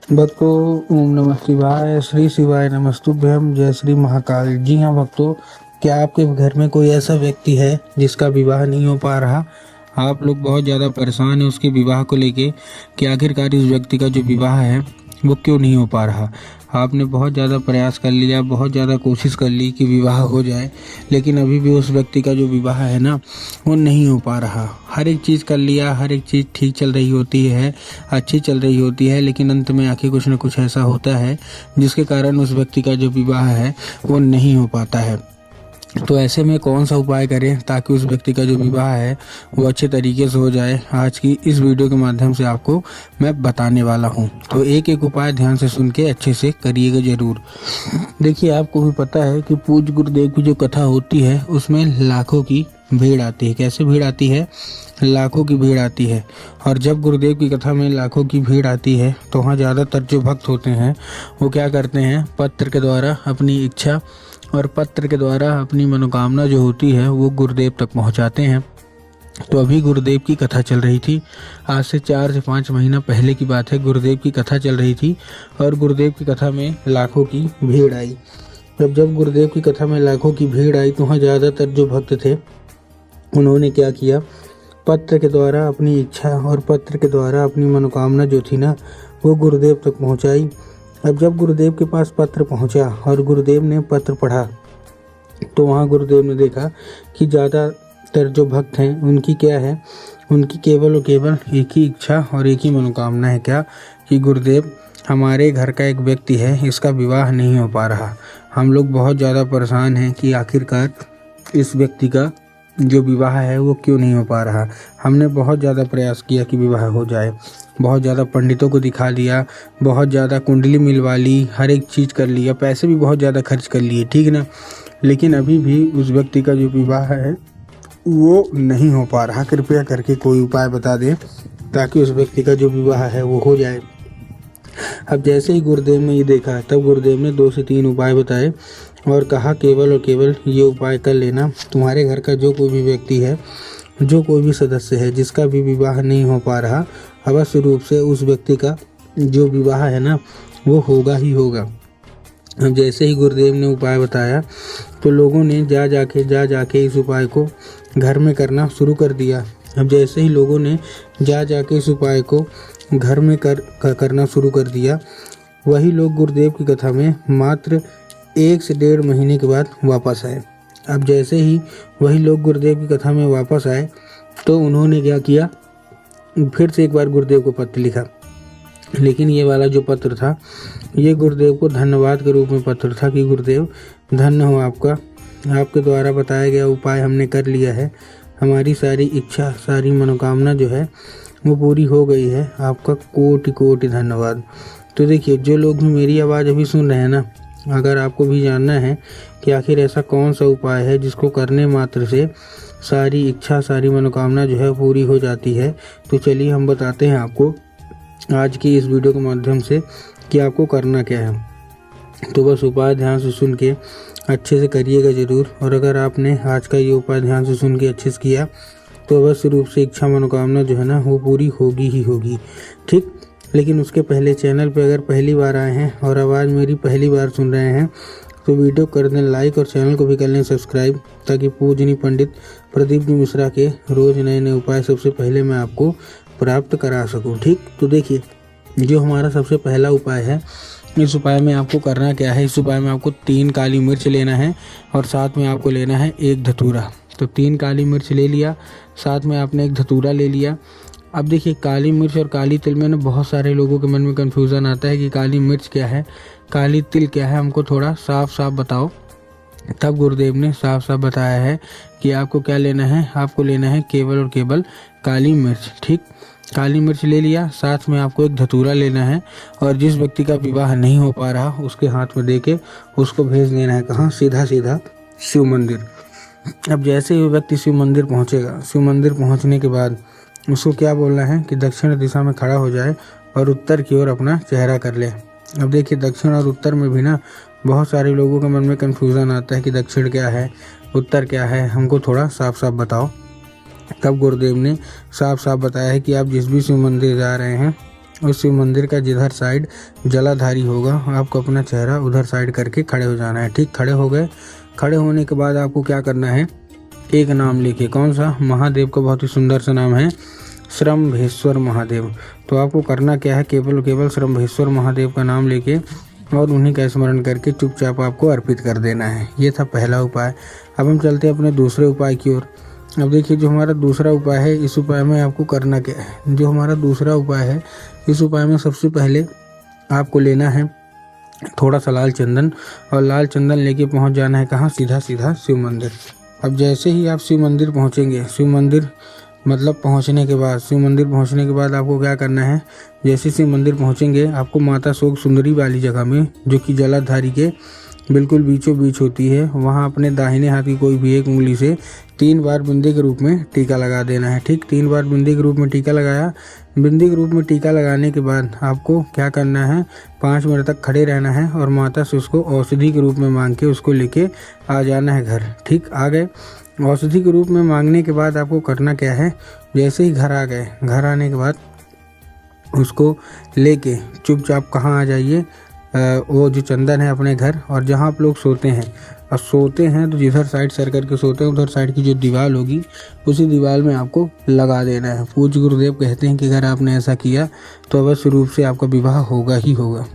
भक्तों, ओम नमः शिवाय, श्री शिवाय नमस्तुभ्यम, जय श्री महाकाल। जी हाँ भक्तों, क्या आपके घर में कोई ऐसा व्यक्ति है जिसका विवाह नहीं हो पा रहा? आप लोग बहुत ज़्यादा परेशान हैं उसके विवाह को लेके कि आखिरकार इस व्यक्ति का जो विवाह है वो क्यों नहीं हो पा रहा। आपने बहुत ज़्यादा प्रयास कर लिया, बहुत ज़्यादा कोशिश कर ली कि विवाह हो जाए, लेकिन अभी भी उस व्यक्ति का जो विवाह है ना वो नहीं हो पा रहा। हर एक चीज़ कर लिया, हर एक चीज़ ठीक चल रही होती है, अच्छी चल रही होती है, लेकिन अंत में आके कुछ न कुछ ऐसा होता है जिसके कारण उस व्यक्ति का जो विवाह है वो नहीं हो पाता है। तो ऐसे में कौन सा उपाय करें ताकि उस व्यक्ति का जो विवाह है वो अच्छे तरीके से हो जाए, आज की इस वीडियो के माध्यम से आपको मैं बताने वाला हूं। तो एक एक उपाय ध्यान से सुन के अच्छे से करिएगा जरूर। देखिए, आपको भी पता है कि पूज्य गुरुदेव की जो कथा होती है उसमें लाखों की भीड़ आती है। कैसे भीड़ आती है? लाखों की भीड़ आती है। और जब गुरुदेव की कथा में लाखों की भीड़ आती है तो वहाँ ज़्यादातर जो भक्त होते हैं वो क्या करते हैं, पत्र के द्वारा अपनी इच्छा और पत्र के द्वारा अपनी मनोकामना जो होती है वो गुरुदेव तक पहुंचाते हैं। तो अभी गुरुदेव की कथा चल रही थी, आज से 4 से 5 महीना पहले की बात है। गुरुदेव की कथा चल रही थी और गुरुदेव की कथा में लाखों की भीड़ आई। जब गुरुदेव की कथा में लाखों की भीड़ आई तो वहाँ ज़्यादातर जो भक्त थे उन्होंने क्या किया, पत्र के द्वारा अपनी इच्छा और पत्र के द्वारा अपनी मनोकामना जो थी ना वो गुरुदेव तक पहुँचाई। अब जब गुरुदेव के पास पत्र पहुंचा और गुरुदेव ने पत्र पढ़ा तो वहाँ गुरुदेव ने देखा कि ज़्यादातर जो भक्त हैं उनकी क्या है, उनकी केवल और केवल एक ही इच्छा और एक ही मनोकामना है, क्या कि गुरुदेव हमारे घर का एक व्यक्ति है, इसका विवाह नहीं हो पा रहा। हम लोग बहुत ज़्यादा परेशान हैं कि आखिरकार इस व्यक्ति का जो विवाह है वो क्यों नहीं हो पा रहा। हमने बहुत ज़्यादा प्रयास किया कि विवाह हो जाए, बहुत ज़्यादा पंडितों को दिखा दिया, बहुत ज़्यादा कुंडली मिलवा ली, हर एक चीज़ कर लिया, पैसे भी बहुत ज़्यादा खर्च कर लिए, ठीक ना। लेकिन अभी भी उस व्यक्ति का जो विवाह है वो नहीं हो पा रहा। कृपया करके कोई उपाय बता दें ताकि उस व्यक्ति का जो विवाह है वो हो जाए। अब जैसे ही गुरुदेव ने ये देखा तब गुरुदेव ने 2 से 3 उपाय बताए और कहा केवल और केवल ये उपाय कर लेना, तुम्हारे घर का जो कोई भी व्यक्ति है, जो कोई भी सदस्य है जिसका भी विवाह नहीं हो पा रहा, अवश्य रूप से उस व्यक्ति का जो विवाह है ना वो होगा ही होगा। अब जैसे ही गुरुदेव ने उपाय बताया तो लोगों ने जा जाके इस उपाय को घर में करना शुरू कर दिया। अब जैसे ही लोगों ने जा जाके इस उपाय को घर में करना शुरू कर दिया, वही लोग गुरुदेव की कथा में मात्र 1 से 1.5 महीने के बाद वापस आए। अब जैसे ही वही लोग गुरुदेव की कथा में वापस आए तो उन्होंने क्या किया, फिर से एक बार गुरुदेव को पत्र लिखा। लेकिन ये वाला जो पत्र था ये गुरुदेव को धन्यवाद के रूप में पत्र था कि गुरुदेव धन्य हो आपका, आपके द्वारा बताया गया उपाय हमने कर लिया है, हमारी सारी इच्छा सारी मनोकामना जो है वो पूरी हो गई है, आपका कोटि कोटि धन्यवाद। तो देखिए, जो लोग भी मेरी आवाज़ अभी सुन रहे हैं ना, अगर आपको भी जानना है कि आखिर ऐसा कौन सा उपाय है जिसको करने मात्र से सारी इच्छा सारी मनोकामना जो है पूरी हो जाती है, तो चलिए हम बताते हैं आपको आज की इस वीडियो के माध्यम से कि आपको करना क्या है। तो बस उपाय ध्यान से सुन के अच्छे से करिएगा ज़रूर। और अगर आपने आज का ये उपाय ध्यान से सुन के अच्छे से किया तो अवश्य रूप से इच्छा मनोकामना जो है ना वो पूरी होगी ही होगी, ठीक। लेकिन उसके पहले चैनल पे अगर पहली बार आए हैं और आवाज़ मेरी पहली बार सुन रहे हैं तो वीडियो कर दें लाइक और चैनल को भी कर लें सब्सक्राइब, ताकि पूजनीय पंडित प्रदीप जी मिश्रा के रोज़ नए नए उपाय सबसे पहले मैं आपको प्राप्त करा सकूं, ठीक। तो देखिए, जो हमारा सबसे पहला उपाय है, इस उपाय में आपको करना क्या है, इस उपाय में आपको 3 काली मिर्च लेना है और साथ में आपको लेना है 1 धतूरा। तो 3 काली मिर्च ले लिया, साथ में आपने 1 धतूरा ले लिया। अब देखिए, काली मिर्च और काली तिल में ना बहुत सारे लोगों के मन में कन्फ्यूज़न आता है कि काली मिर्च क्या है, काली तिल क्या है, हमको थोड़ा साफ साफ बताओ। तब गुरुदेव ने साफ साफ बताया है कि आपको क्या लेना है, आपको लेना है केवल और केवल काली मिर्च, ठीक। काली मिर्च ले लिया, साथ में आपको 1 धतूरा लेना है और जिस व्यक्ति का विवाह नहीं हो पा रहा उसके हाथ में दे के उसको भेज देना है कहाँ, सीधा सीधा शिव मंदिर। अब जैसे ही व्यक्ति शिव मंदिर पहुँचेगा, शिव मंदिर पहुँचने के बाद उसको क्या बोलना है कि दक्षिण दिशा में खड़ा हो जाए और उत्तर की ओर अपना चेहरा कर ले। अब देखिए, दक्षिण और उत्तर में भी ना बहुत सारे लोगों के मन में कन्फ्यूज़न आता है कि दक्षिण क्या है, उत्तर क्या है, हमको थोड़ा साफ साफ बताओ। तब गुरुदेव ने साफ साफ बताया है कि आप जिस भी शिव मंदिर जा रहे हैं उस शिव मंदिर का जिधर साइड जलाधारी होगा आपको अपना चेहरा उधर साइड करके खड़े हो जाना है। ठीक, खड़े हो गए। खड़े होने के बाद आपको क्या करना है, एक नाम लेके, कौन सा, महादेव का बहुत ही सुंदर सा नाम है श्रम्भेश्वर महादेव। तो आपको करना क्या है, केवल केवल श्रम्भेश्वर महादेव का नाम लेके और उन्हीं का स्मरण करके चुपचाप आपको अर्पित कर देना है। ये था पहला उपाय। अब हम चलते हैं अपने दूसरे उपाय की ओर। अब देखिए जो हमारा दूसरा उपाय है, इस उपाय में आपको करना क्या है। जो हमारा दूसरा उपाय है, इस उपाय में सबसे पहले आपको लेना है थोड़ा सा लाल चंदन, और लाल चंदन लेके पहुंच जाना है कहाँ, सीधा सीधा शिव मंदिर। अब जैसे ही आप शिव मंदिर पहुंचेंगे, शिव मंदिर मतलब पहुंचने के बाद, शिव मंदिर पहुंचने के बाद आपको क्या करना है, जैसे शिव मंदिर पहुंचेंगे आपको माता शोक सुंदरी वाली जगह में, जो कि जलाधारी के बिल्कुल बीचों बीच होती है, वहाँ अपने दाहिने हाथ की कोई भी एक उंगली से 3 बार बिंदी के रूप में टीका लगा देना है। ठीक, 3 बार बिंदी के रूप में टीका लगाया। बिंदी के रूप में टीका लगाने के बाद आपको क्या करना है, 5 मिनट तक खड़े रहना है और माता से उसको औषधि के रूप में मांग के उसको लेके आ जाना है घर। ठीक, आ गए। औषधि के रूप में मांगने के बाद आपको करना क्या है, जैसे ही घर आ गए, घर आने के बाद उसको लेके चुपचाप कहाँ आ जाइए, वो जो चंदन है अपने घर, और जहाँ आप लोग सोते हैं, और सोते हैं तो जिधर साइड सर करके सोते हैं उधर साइड की जो दीवार होगी उसी दीवार में आपको लगा देना है। पूज्य गुरुदेव कहते हैं कि अगर आपने ऐसा किया तो अवश्य रूप से आपका विवाह होगा ही होगा।